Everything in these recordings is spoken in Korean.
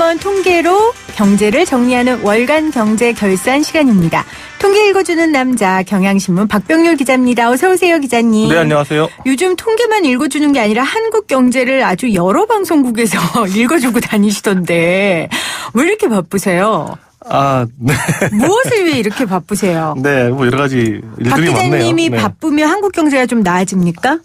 한번 통계로 경제를 정리하는 월간 경제 결산 시간입니다. 통계 읽어주는 남자 경향신문 박병률 기자입니다. 어서 오세요, 기자님. 네, 안녕하세요. 요즘 통계만 읽어주는 게 아니라 한국 경제를 아주 여러 방송국에서 읽어주고 다니시던데 왜 이렇게 바쁘세요? 네. 무엇을 위해 이렇게 바쁘세요? 네, 뭐 여러 가지 일들이 박 많네요. 기자님이 네. 바쁘면 한국 경제가 좀 나아집니까?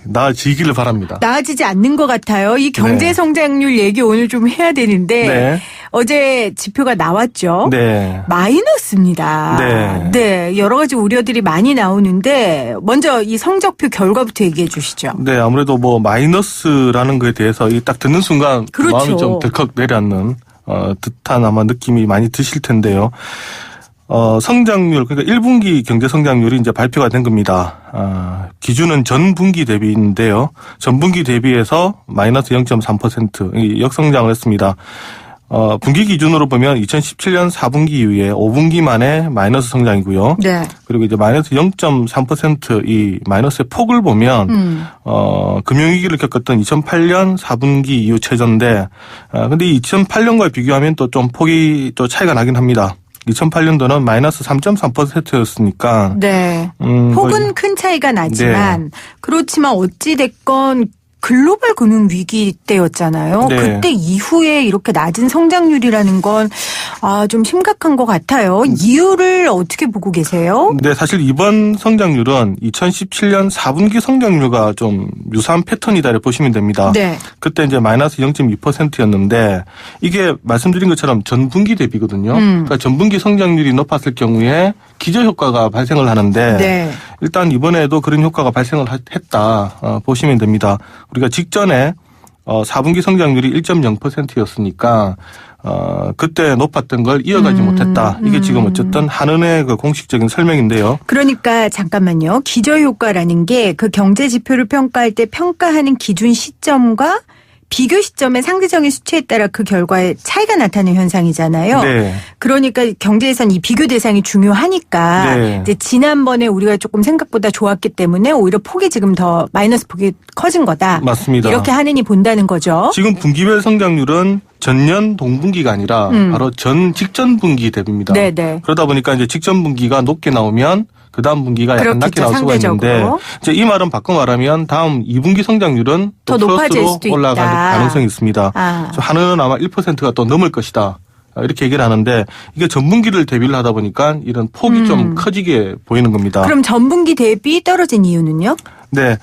나아지기를 바랍니다. 나아지지 않는 것 같아요. 이 경제 성장률 얘기 오늘 좀 해야 되는데 네. 어제 지표가 나왔죠. 네. 마이너스입니다. 네. 여러 가지 우려들이 많이 나오는데 먼저 이 성적표 결과부터 얘기해 주시죠. 네, 아무래도 뭐 마이너스라는 거에 대해서 이 딱 듣는 순간 그렇죠. 마음이 좀 덜컥 내려앉는 듯한 아마 느낌이 많이 드실 텐데요. 성장률, 그러니까 1분기 경제 성장률이 이제 발표가 된 겁니다. 기준은 전분기 대비인데요. 전분기 대비해서 마이너스 0.3% 역성장을 했습니다. 분기 기준으로 보면 2017년 4분기 이후에 5분기 만에 마이너스 성장이고요. 네. 그리고 이제 마이너스 0.3% 이 마이너스의 폭을 보면 금융위기를 겪었던 2008년 4분기 이후 최저인데 근데 2008년과 비교하면 또 좀 폭이 또 차이가 나긴 합니다. 2008년도는 마이너스 3.3%였으니까. 네. 폭은 큰 차이가 나지만 그렇지만 어찌됐건 글로벌 금융 위기 때였잖아요. 네. 그때 이후에 이렇게 낮은 성장률이라는 건 좀 심각한 것 같아요. 이유를 어떻게 보고 계세요? 네, 사실 이번 성장률은 2017년 4분기 성장률과 좀 유사한 패턴이다 보시면 됩니다. 네. 그때 이제 마이너스 0.2%였는데 이게 말씀드린 것처럼 전분기 대비거든요. 그러니까 전분기 성장률이 높았을 경우에 기저효과가 발생을 하는데 네. 일단 이번에도 그런 효과가 발생을 했다 보시면 됩니다. 우리가 직전에 4분기 성장률이 1.0%였으니까 그때 높았던 걸 이어가지 못했다. 이게 지금 어쨌든 한은의 그 공식적인 설명인데요. 그러니까 잠깐만요. 기저효과라는 게 그 경제 지표를 평가할 때 평가하는 기준 시점과 비교 시점의 상대적인 수치에 따라 그 결과에 차이가 나타나는 현상이잖아요. 네. 그러니까 경제에선 이 비교 대상이 중요하니까 네. 이제 지난번에 우리가 조금 생각보다 좋았기 때문에 오히려 폭이 지금 더 마이너스 폭이 커진 거다. 맞습니다. 이렇게 한은이 본다는 거죠. 지금 분기별 성장률은 전년 동분기가 아니라 바로 직전 분기 대비입니다. 네네. 그러다 보니까 이제 직전 분기가 높게 나오면 그 다음 분기가 약간 낮게 나올 수가 있는데 이제 이 말은 바꿔 말하면 다음 2분기 성장률은 더 높아질 수도 올라갈 있다. 가능성이 있습니다. 한은은 아마 1%가 또 넘을 것이다. 이렇게 얘기를 하는데 이게 전분기를 대비를 하다 보니까 이런 폭이 좀 커지게 보이는 겁니다. 그럼 전분기 대비 떨어진 이유는요? 네,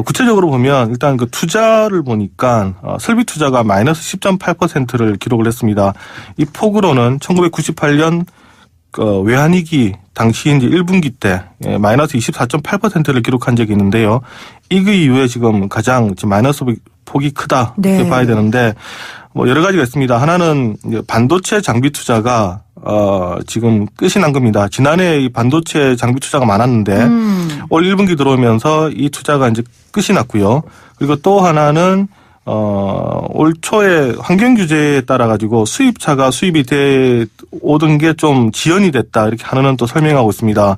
구체적으로 보면 일단 그 투자를 보니까 설비 투자가 마이너스 10.8%를 기록을 했습니다. 이 폭으로는 1998년 외환위기 당시 이제 1분기 때 마이너스 24.8%를 기록한 적이 있는데요. 그 이후에 지금 가장 마이너스 폭이 크다 이렇게 봐야 되는데 뭐 여러 가지가 있습니다. 하나는 이제 반도체 장비 투자가 지금 끝이 난 겁니다. 지난해 이 반도체 장비 투자가 많았는데 올 1분기 들어오면서 이 투자가 이제 끝이 났고요. 그리고 또 하나는 올 초에 환경 규제에 따라 가지고 수입차가 수입이 오던 게 좀 지연이 됐다 이렇게 하는 또 설명하고 있습니다.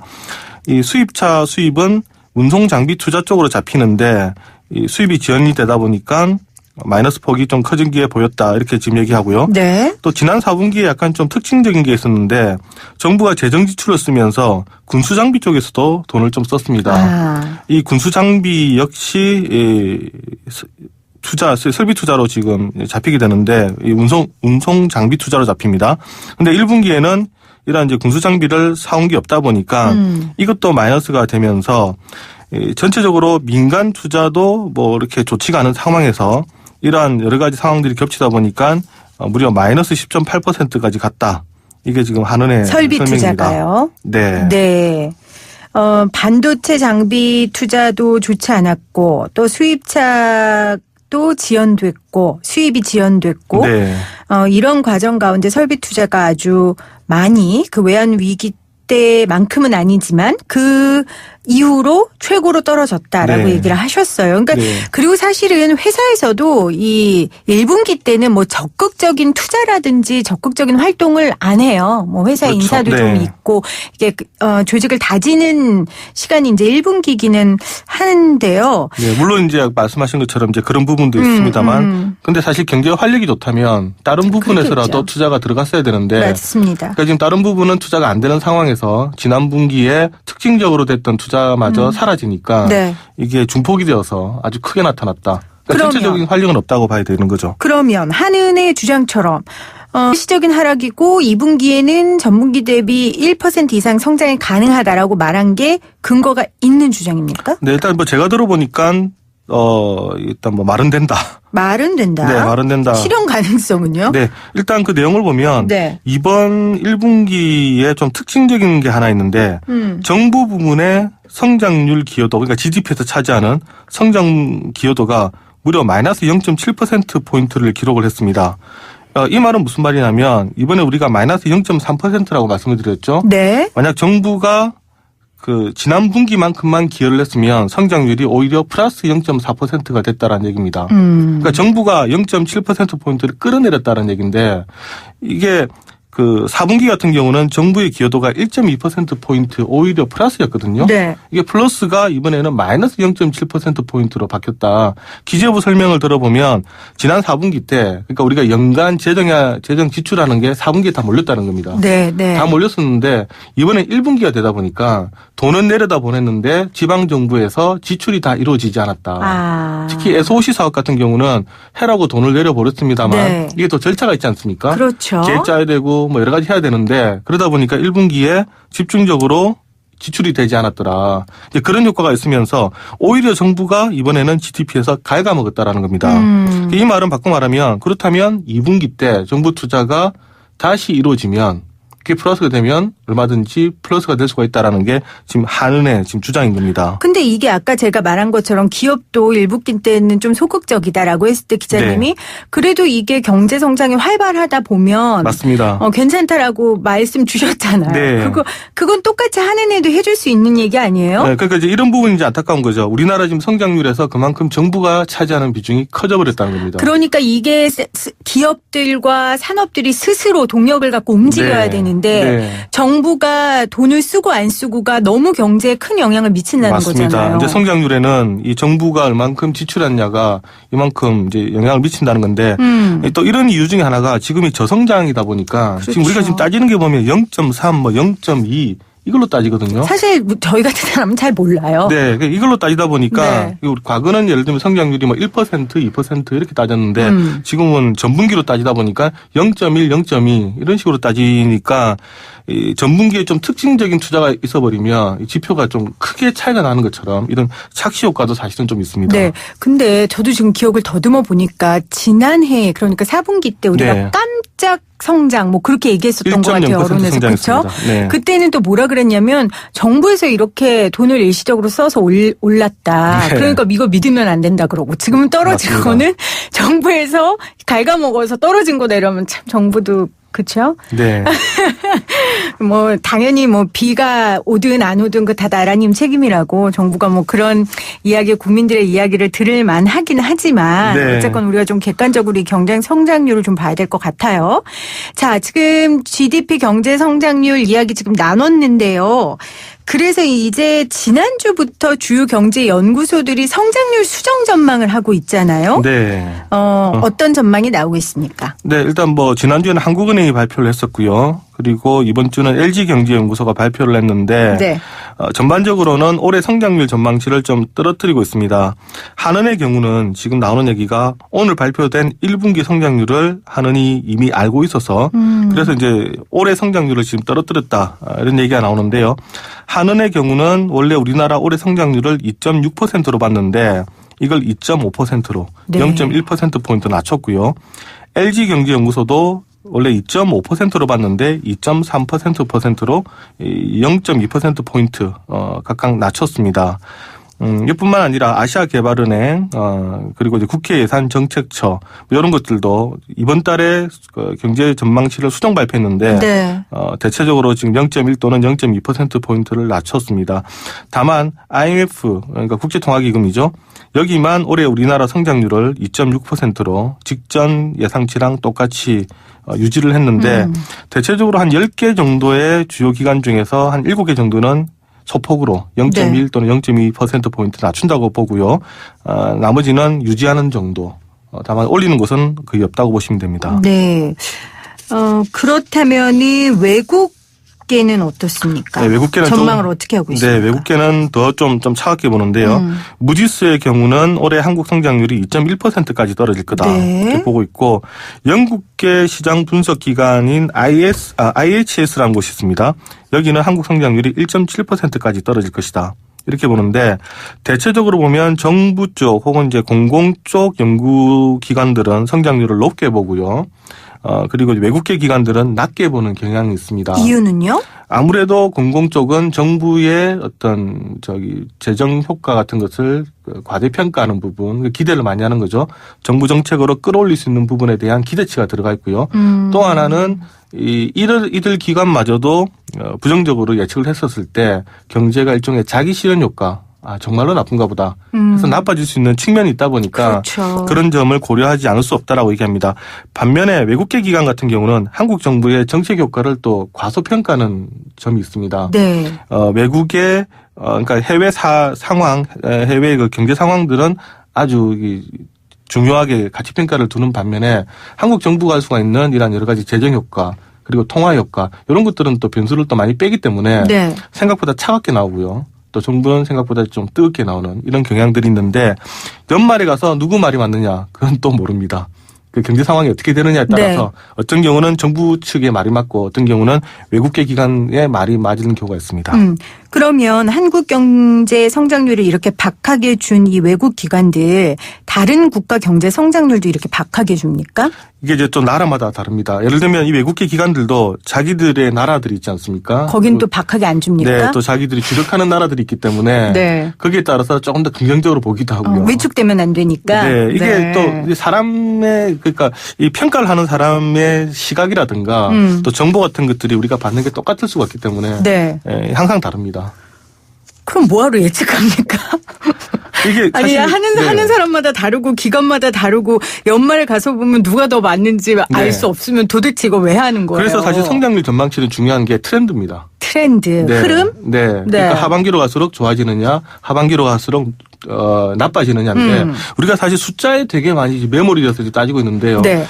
이 수입차 수입은 운송 장비 투자 쪽으로 잡히는데 이 수입이 지연이 되다 보니까 마이너스 폭이 좀 커진 게 보였다 이렇게 지금 얘기하고요. 네. 또 지난 4분기에 약간 좀 특징적인 게 있었는데 정부가 재정 지출을 쓰면서 군수 장비 쪽에서도 돈을 좀 썼습니다. 이 군수 장비 역시 설비 투자로 지금 잡히게 되는데 이 운송 장비 투자로 잡힙니다. 근데 1분기에는 이러한 이제 군수 장비를 사온 게 없다 보니까 이것도 마이너스가 되면서 전체적으로 민간 투자도 뭐 이렇게 좋지가 않은 상황에서 이러한 여러 가지 상황들이 겹치다 보니까 무려 마이너스 10.8%까지 갔다. 이게 지금 한은의 설비 설명입니다. 투자가요? 네. 네. 반도체 장비 투자도 좋지 않았고 또 수입차도 지연됐고 수입이 지연됐고 네. 이런 과정 가운데 설비 투자가 아주 많이 그 외환 위기 때만큼은 아니지만 그 이후로 최고로 떨어졌다라고 네. 얘기를 하셨어요. 그러니까 네. 그리고 사실은 회사에서도 이 1분기 때는 뭐 적극적인 투자라든지 적극적인 활동을 안 해요. 뭐 회사 그렇죠. 인사도 네. 좀 있고 이게 조직을 다지는 시간이 이제 1분기기는 하는데요. 네, 물론 이제 말씀하신 것처럼 이제 그런 부분도 있습니다만, 근데 사실 경제가 활력이 좋다면 다른 부분에서라도 그렇겠죠. 투자가 들어갔어야 되는데, 맞습니다. 그러니까 지금 다른 부분은 투자가 안 되는 상황에서 지난 분기에 특징적으로 됐던 투자마저 사라지니까 네. 이게 중폭이 되어서 아주 크게 나타났다. 그러니까 그러면. 전체적인 활력은 없다고 봐야 되는 거죠. 그러면 한은의 주장처럼 시적인 하락이고 2분기에는 전분기 대비 1% 이상 성장이 가능하다라고 말한 게 근거가 있는 주장입니까? 네, 일단 뭐 제가 들어보니까 일단 뭐 말은 된다. 말은 된다. 네, 말은 된다. 실현 가능성은요? 네, 일단 그 내용을 보면 네. 이번 1분기에 좀 특징적인 게 하나 있는데 정부 부문의 성장률 기여도, 그러니까 GDP에서 차지하는 성장 기여도가 무려 마이너스 0.7%포인트를 기록을 했습니다. 이 말은 무슨 말이냐면 이번에 우리가 마이너스 0.3%라고 말씀을 드렸죠. 네. 만약 정부가 그 지난 분기만큼만 기여를 했으면 성장률이 오히려 플러스 0.4%가 됐다라는 얘기입니다. 그러니까 정부가 0.7%포인트를 끌어내렸다는 얘기인데 이게 그 4분기 같은 경우는 정부의 기여도가 1.2%포인트 오히려 플러스였거든요. 네. 이게 플러스가 이번에는 마이너스 0.7%포인트로 바뀌었다. 기재부 설명을 들어보면 지난 4분기 때 그러니까 우리가 연간 재정 지출하는 게 4분기에 다 몰렸다는 겁니다. 네, 네. 다 몰렸었는데 이번에 1분기가 되다 보니까 돈은 내려다 보냈는데 지방정부에서 지출이 다 이루어지지 않았다. 특히 SOC 사업 같은 경우는 해라고 돈을 내려버렸습니다만 네. 이게 또 절차가 있지 않습니까? 그렇죠. 계획 짜야 되고 뭐 여러 가지 해야 되는데 그러다 보니까 1분기에 집중적으로 지출이 되지 않았더라. 이제 그런 효과가 있으면서 오히려 정부가 이번에는 GDP에서 갉아먹었다라는 겁니다. 이 말은 바꿔 말하면 그렇다면 2분기 때 정부 투자가 다시 이루어지면 그게 플러스가 되면 얼마든지 플러스가 될 수가 있다라는 게 지금 한은의 지금 주장인 겁니다. 근데 이게 아까 제가 말한 것처럼 기업도 1분기 때는 좀 소극적이다라고 했을 때 기자님이 네. 그래도 이게 경제 성장이 활발하다 보면 맞습니다. 괜찮다라고 말씀 주셨잖아요. 네. 그건 똑같이 한은혜도 해줄 수 있는 얘기 아니에요? 네, 그러니까 이제 이런 부분이 이제 안타까운 거죠. 우리나라 지금 성장률에서 그만큼 정부가 차지하는 비중이 커져버렸다는 겁니다. 그러니까 이게 기업들과 산업들이 스스로 동력을 갖고 움직여야 네. 되는데 네. 정부가 돈을 쓰고 안 쓰고가 너무 경제에 큰 영향을 미친다는 맞습니다. 거잖아요. 이제 성장률에는 이 정부가 얼만큼 지출했냐가 이만큼 이제 영향을 미친다는 건데 또 이런 이유 중에 하나가 지금이 저성장이다 보니까 그렇죠. 지금 우리가 지금 따지는 게 보면 0.3, 뭐 0.2 이걸로 따지거든요. 사실 저희 같은 사람은 잘 몰라요. 네, 이걸로 따지다 보니까 네. 우리 과거는 예를 들면 성장률이 뭐 1%, 2% 이렇게 따졌는데 지금은 전분기로 따지다 보니까 0.1, 0.2 이런 식으로 따지니까 이 전분기에 좀 특징적인 투자가 있어버리면 이 지표가 좀 크게 차이가 나는 것처럼 이런 착시 효과도 사실은 좀 있습니다. 네. 근데 저도 지금 기억을 더듬어 보니까 지난해 그러니까 4분기 때 우리가 네. 깜짝 성장 뭐 그렇게 얘기했었던 것 같아요. 1.0% 언론에서. 그렇죠? 성장했습니다. 네. 그때는 또 뭐라 그랬냐면 정부에서 이렇게 돈을 일시적으로 써서 올랐다. 네. 그러니까 이거 믿으면 안 된다 그러고 지금은 떨어진 맞습니다. 거는 정부에서 갉아먹어서 떨어진 거다 이러면 참 정부도 그렇죠? 네. 뭐 당연히 뭐 비가 오든 안 오든 그 다 나라님 책임이라고 정부가 뭐 그런 이야기 국민들의 이야기를 들을 만하긴 하지만 네. 어쨌건 우리가 좀 객관적으로 이 경제 성장률을 좀 봐야 될 것 같아요. 자, 지금 GDP 경제 성장률 이야기 지금 나눴는데요. 그래서 이제 지난주부터 주요 경제 연구소들이 성장률 수정 전망을 하고 있잖아요. 네. 어떤 전망이 나오고 있습니까? 네, 일단 뭐 지난주에는 한국은행이 발표를 했었고요. 그리고 이번 주는 LG경제연구소가 발표를 했는데 네. 전반적으로는 올해 성장률 전망치를 좀 떨어뜨리고 있습니다. 한은의 경우는 지금 나오는 얘기가 오늘 발표된 1분기 성장률을 한은이 이미 알고 있어서 그래서 이제 올해 성장률을 지금 떨어뜨렸다 이런 얘기가 나오는데요. 한은의 경우는 원래 우리나라 올해 성장률을 2.6%로 봤는데 이걸 2.5%로 네. 0.1%포인트 낮췄고요. LG경제연구소도 원래 2.5%로 봤는데 2.3%로 0.2%포인트 각각 낮췄습니다. 이뿐만 아니라 아시아개발은행, 그리고 이제 국회예산정책처 이런 것들도 이번 달에 경제 전망치를 수정 발표했는데 네. 대체적으로 지금 0.1 또는 0.2% 포인트를 낮췄습니다. 다만 IMF 그러니까 국제통화기금이죠. 여기만 올해 우리나라 성장률을 2.6%로 직전 예상치랑 똑같이 유지를 했는데 대체적으로 한 10개 정도의 주요 기관 중에서 한 7개 정도는 소폭으로 0.1 네. 또는 0.2%포인트 낮춘다고 보고요. 나머지는 유지하는 정도. 다만 올리는 곳은 거의 없다고 보시면 됩니다. 네. 그렇다면이 외국계는 어떻습니까? 네, 외국계는 전망을 어떻게 하고 있습니까? 네, 외국계는 더 좀 차갑게 보는데요. 무디스의 경우는 올해 한국 성장률이 2.1%까지 떨어질 거다 네. 이렇게 보고 있고 영국계 시장 분석 기관인 IHS라는 곳이 있습니다. 여기는 한국 성장률이 1.7%까지 떨어질 것이다. 이렇게 보는데 대체적으로 보면 정부 쪽 혹은 이제 공공 쪽 연구기관들은 성장률을 높게 보고요. 그리고 외국계 기관들은 낮게 보는 경향이 있습니다. 이유는요? 아무래도 공공 쪽은 정부의 어떤 재정 효과 같은 것을 과대평가하는 부분, 기대를 많이 하는 거죠. 정부 정책으로 끌어올릴 수 있는 부분에 대한 기대치가 들어가 있고요. 또 하나는 이들 기관마저도 부정적으로 예측을 했었을 때 경제가 일종의 자기 실현 효과, 정말로 나쁜가 보다. 그래서 나빠질 수 있는 측면이 있다 보니까 그렇죠. 그런 점을 고려하지 않을 수 없다라고 얘기합니다. 반면에 외국계 기관 같은 경우는 한국 정부의 정책 효과를 또 과소평가하는 점이 있습니다. 네. 외국의 그러니까 해외 상황, 해외 그 경제 상황들은 아주 중요하게 가치 평가를 두는 반면에 한국 정부가 할 수가 있는 이런 여러 가지 재정 효과 그리고 통화 효과 이런 것들은 또 변수를 또 많이 빼기 때문에 네. 생각보다 차갑게 나오고요. 또 정부는 생각보다 좀 뜨겁게 나오는 이런 경향들이 있는데 연말에 가서 누구 말이 맞느냐 그건 또 모릅니다. 그 경제 상황이 어떻게 되느냐에 따라서 네. 어떤 경우는 정부 측의 말이 맞고 어떤 경우는 외국계 기관의 말이 맞는 경우가 있습니다. 그러면 한국 경제 성장률을 이렇게 박하게 준 이 외국 기관들 다른 국가 경제 성장률도 이렇게 박하게 줍니까? 이게 이제 또 나라마다 다릅니다. 예를 들면 이 외국계 기관들도 자기들의 나라들이 있지 않습니까? 거긴 또 박하게 안 줍니까? 네, 또 자기들이 주력하는 나라들이 있기 때문에 네. 거기에 따라서 조금 더 긍정적으로 보기도 하고요. 위축되면 안 되니까. 네, 이게 네. 또 사람의 그러니까 이 평가를 하는 사람의 시각이라든가 또 정보 같은 것들이 우리가 받는 게 똑같을 수가 없기 때문에 네. 항상 다릅니다. 그럼 뭐하러 예측합니까? 이게 아니 사실 하는 사람마다 다르고 기관마다 다르고 연말에 가서 보면 누가 더 맞는지 알 수 없으면 도대체 이거 왜 하는 거예요? 그래서 사실 성장률 전망치는 중요한 게 트렌드입니다. 트렌드, 네. 흐름? 네. 그러니까 하반기로 갈수록 좋아지느냐, 하반기로 갈수록 나빠지느냐인데 우리가 사실 숫자에 되게 많이 메모리 돼서 따지고 있는데요. 네.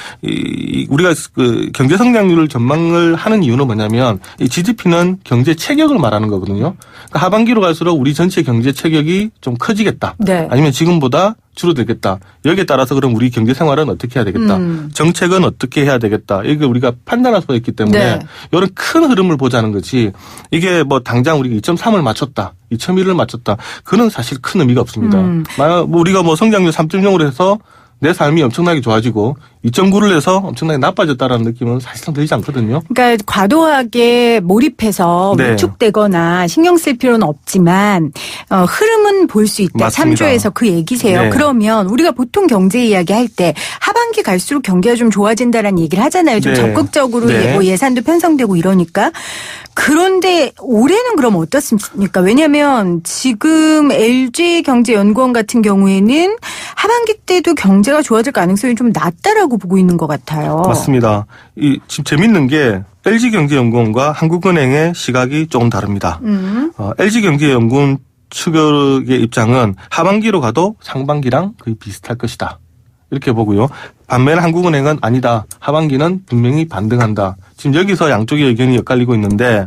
우리가 그 경제 성장률을 전망을 하는 이유는 뭐냐면 이 GDP는 경제 체격을 말하는 거거든요. 그러니까 하반기로 갈수록 우리 전체 경제 체격이 좀 커지겠다. 네. 아니면 지금보다 줄어들겠다. 여기에 따라서 그럼 우리 경제 생활은 어떻게 해야 되겠다. 정책은 어떻게 해야 되겠다. 이게 우리가 판단할 수가 있기 때문에 네. 이런 큰 흐름을 보자는 거지. 이게 뭐 당장 우리가 2.3을 맞췄다. 2.1을 맞췄다. 그는 사실 큰 의미가 없습니다. 만약 우리가 뭐 성장률 3.0으로 해서 내 삶이 엄청나게 좋아지고 2.9를 해서 엄청나게 나빠졌다라는 느낌은 사실상 들지 않거든요. 그러니까 과도하게 몰입해서 네. 위축되거나 신경 쓸 필요는 없지만 흐름은 볼 수 있다. 맞습니다. 3조에서 그 얘기세요. 네. 그러면 우리가 보통 경제 이야기 할 때 하반기 갈수록 경기가 좀 좋아진다라는 얘기를 하잖아요. 좀 네. 적극적으로 네. 뭐 예산도 편성되고 이러니까. 그런데 올해는 그럼 어떻습니까? 왜냐하면 지금 LG경제연구원 같은 경우에는 하반기 때도 경제가 좋아질 가능성이 좀 낮다라고 보고 있는 것 같아요. 맞습니다. 지금 재밌는 게 LG경제연구원과 한국은행의 시각이 조금 다릅니다. LG경제연구원 측의 입장은 하반기로 가도 상반기랑 거의 비슷할 것이다. 이렇게 보고요. 반면 한국은행은 아니다. 하반기는 분명히 반등한다. 지금 여기서 양쪽의 의견이 엇갈리고 있는데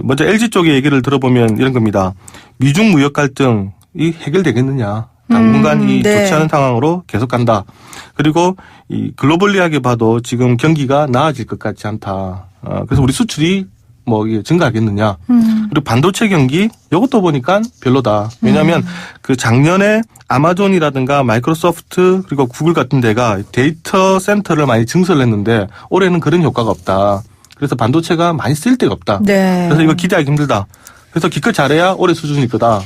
먼저 LG 쪽의 얘기를 들어보면 이런 겁니다. 미중 무역 갈등이 해결되겠느냐. 당분간 이 네. 좋지 않은 상황으로 계속 간다. 그리고 이 글로벌리하게 봐도 지금 경기가 나아질 것 같지 않다. 그래서 우리 수출이 뭐 이게 증가하겠느냐. 그리고 반도체 경기 이것도 보니까 별로다. 왜냐하면 그 작년에 아마존이라든가 마이크로소프트 그리고 구글 같은 데가 데이터 센터를 많이 증설을 했는데 올해는 그런 효과가 없다. 그래서 반도체가 많이 쓸 데가 없다. 네. 그래서 이거 기대하기 힘들다. 그래서 기껏 잘해야 올해 수준일 거다.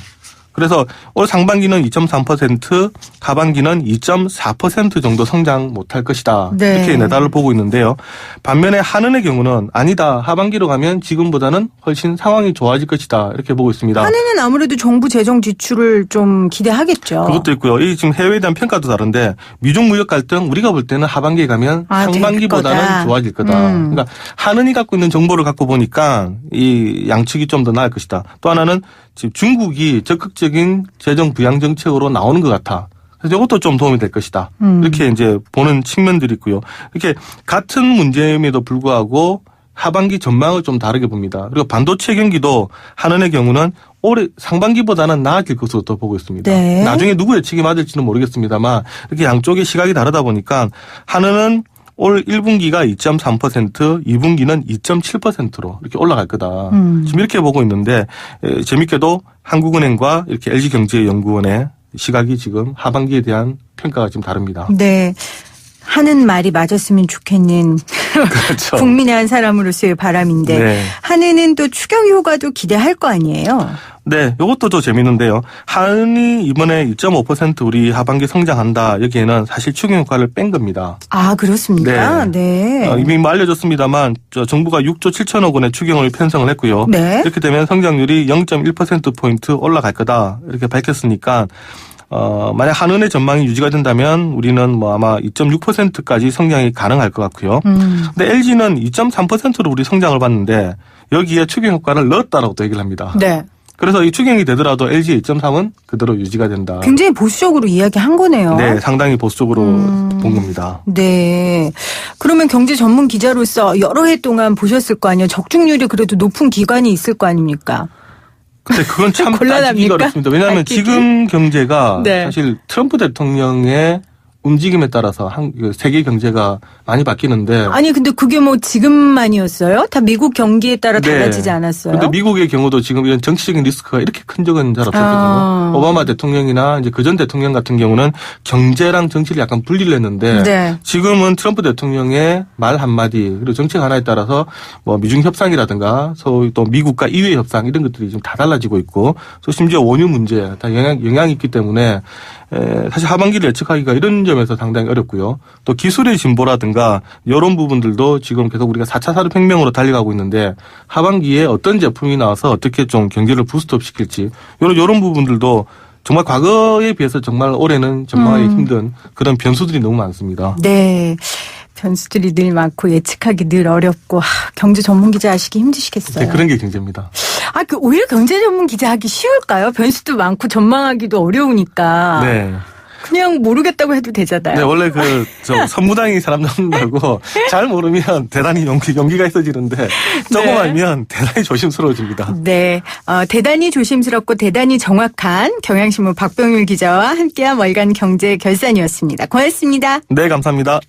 그래서 올 상반기는 2.3%, 하반기는 2.4% 정도 성장 못할 것이다. 네. 이렇게 내다를 보고 있는데요. 반면에 한은의 경우는 아니다. 하반기로 가면 지금보다는 훨씬 상황이 좋아질 것이다. 이렇게 보고 있습니다. 한해는 아무래도 정부 재정 지출을 좀 기대하겠죠. 그것도 있고요. 이 지금 해외에 대한 평가도 다른데 미중 무역 갈등 우리가 볼 때는 하반기에 가면 상반기보다는 좋아질 거다. 그러니까 한은이 갖고 있는 정보를 갖고 보니까 이 양측이 좀 더 나을 것이다. 또 하나는 지금 중국이 적극적인 재정 부양 정책으로 나오는 것 같아. 그래서 이것도 좀 도움이 될 것이다. 이렇게 이제 보는 측면들이 있고요. 이렇게 같은 문제임에도 불구하고 하반기 전망을 좀 다르게 봅니다. 그리고 반도체 경기도 한은의 경우는 올해 상반기보다는 나아질 것으로 또 보고 있습니다. 네. 나중에 누구 예측이 맞을지는 모르겠습니다만 이렇게 양쪽의 시각이 다르다 보니까 한은은 올 1분기가 2.3%, 2분기는 2.7%로 이렇게 올라갈 거다. 지금 이렇게 보고 있는데 재밌게도 한국은행과 이렇게 LG경제연구원의 시각이 지금 하반기에 대한 평가가 좀 다릅니다. 네. 하는 말이 맞았으면 좋겠는 그렇죠. 국민의 한 사람으로서의 바람인데 네. 한은은 또 추경 효과도 기대할 거 아니에요. 네, 이것도 좀 재밌는데요. 한은이 이번에 2.5% 우리 하반기 성장한다. 여기에는 사실 추경 효과를 뺀 겁니다. 아, 그렇습니까? 네. 이미 뭐 알려졌습니다만 정부가 6조 7천억 원의 추경을 편성을 했고요. 네. 이렇게 되면 성장률이 0.1%포인트 올라갈 거다. 이렇게 밝혔으니까 만약 한은의 전망이 유지가 된다면 우리는 뭐 아마 2.6%까지 성장이 가능할 것 같고요. 근데 LG는 2.3%로 우리 성장을 봤는데 여기에 추경 효과를 넣었다라고 또 얘기를 합니다. 네. 그래서 이 추경이 되더라도 LG 2.3은 그대로 유지가 된다. 굉장히 보수적으로 이야기한 거네요. 네, 상당히 보수적으로 본 겁니다. 네. 그러면 경제 전문 기자로서 여러 해 동안 보셨을 거 아니에요. 적중률이 그래도 높은 기관이 있을 거 아닙니까? 근데 그건 참 곤란합니까? 따지기가 어렵습니다. 왜냐하면 따지기? 지금 경제가 네. 사실 트럼프 대통령의 움직임에 따라서 세계 경제가 많이 바뀌는데. 아니 근데 그게 뭐 지금만이었어요? 다 미국 경기에 따라 달라지지 않았어요? 근데 미국의 경우도 지금 이런 정치적인 리스크가 이렇게 큰 적은 잘 없었거든요. 아. 오바마 대통령이나 이제 그전 대통령 같은 경우는 경제랑 정치를 약간 분리를 했는데 네. 지금은 트럼프 대통령의 말 한마디 그리고 정책 하나에 따라서 뭐 미중 협상이라든가 소위 또 미국과 이외 협상 이런 것들이 좀 다 달라지고 있고 또 심지어 원유 문제 다 영향이 있기 때문에 사실 하반기를 예측하기가 이런 점에서 상당히 어렵고요. 또 기술의 진보라든가 이런 부분들도 지금 계속 우리가 4차 산업혁명으로 달려가고 있는데 하반기에 어떤 제품이 나와서 어떻게 좀 경기를 부스트업 시킬지 이런 부분들도 정말 과거에 비해서 정말 올해는 전망하기 힘든 그런 변수들이 너무 많습니다. 네. 변수들이 늘 많고 예측하기 늘 어렵고 경제 전문 기자 하시기 힘드시겠어요. 네, 그런 게 경제입니다. 오히려 경제 전문 기자 하기 쉬울까요? 변수도 많고 전망하기도 어려우니까. 네. 그냥 모르겠다고 해도 되잖아요. 네, 원래 저 선무당이 사람 잡는다고 잘 모르면 대단히 용기가 있어지는데 조금 네. 알면 대단히 조심스러워집니다. 네. 대단히 조심스럽고 대단히 정확한 경향신문 박병률 기자와 함께한 월간 경제 결산이었습니다. 고맙습니다. 네, 감사합니다.